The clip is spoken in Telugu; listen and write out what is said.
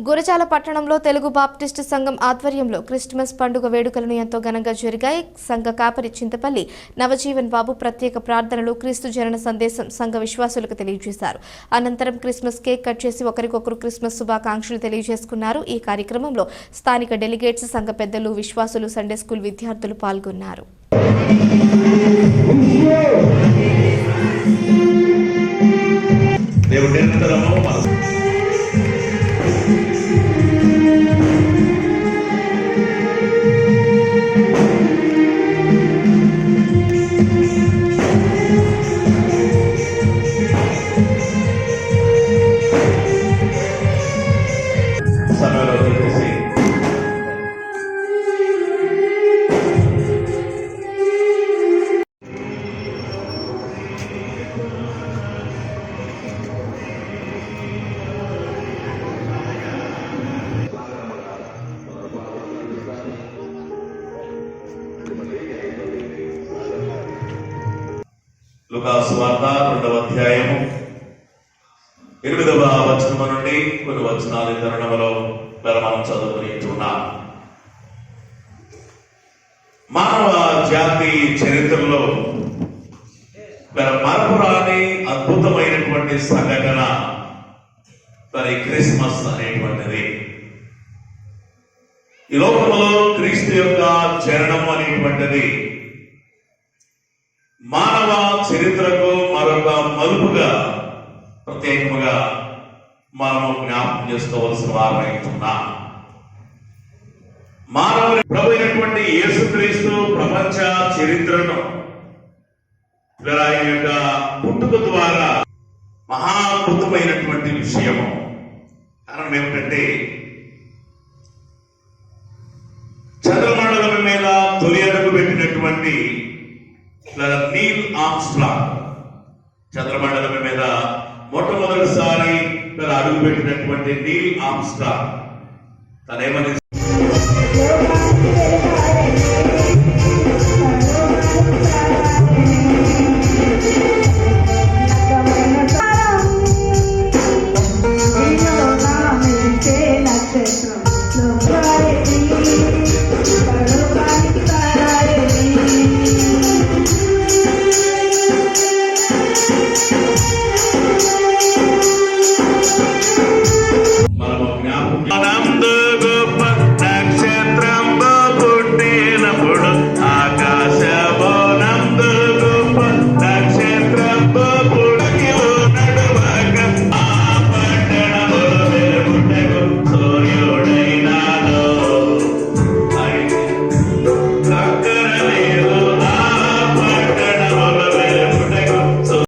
గురజాల పట్టణంలో తెలుగు బాప్టిస్టు సంఘం ఆధ్వర్యంలో క్రిస్మస్ పండుగ వేడుకలను ఎంతో ఘనంగా జరిగాయి. సంఘ కాపరి చింతపల్లి నవజీవన్ బాబు ప్రత్యేక ప్రార్థనలు, క్రీస్తు జనన సందేశం సంఘ విశ్వాసులకు తెలియజేశారు. అనంతరం క్రిస్మస్ కేక్ కట్ చేసి ఒకరికొకరు క్రిస్మస్ శుభాకాంక్షలు తెలియజేసుకున్నారు. ఈ కార్యక్రమంలో స్థానిక డెలిగేట్స్, సంఘ పెద్దలు, విశ్వాసులు, సండే స్కూల్ విద్యార్థులు పాల్గొన్నారు. లూకాసు వార్త 2వ అధ్యాయము 8వ వచనము నుండి కొన్ని వచనాలు తరుణంలో మనం చదువుకుని ఉన్నాం. మానవ జాతి చరిత్రలో మరపురాని అద్భుతమైనటువంటి సంఘటన మరి క్రిస్మస్ అనేటువంటిది. ఈ లోకంలో క్రీస్తు యొక్క జననం అనేటువంటిది మానవ చరిత్రకు మరొక మలుపుగా ప్రత్యేకముగా మనము జ్ఞాపకం చేసుకోవాల్సిన వారమైతున్నాం. మానవుని ప్రభు అయినటువంటి యేసుక్రీస్తు ప్రపంచ చరిత్రను ఆయన యొక్క పుట్టుక ద్వారా మహాద్భుతమైనటువంటి విషయము. కారణం ఏమిటంటే చంద్రమండలం మీద తొలి అడుగు పెట్టినటువంటి నీల్ ఆర్మ్స్ట్రాంగ్, చంద్రమండలం మీద మొట్టమొదటిసారి అడుగు పెట్టినటువంటి నీల్ ఆర్మ్స్ట్రాంగ్ తనేమని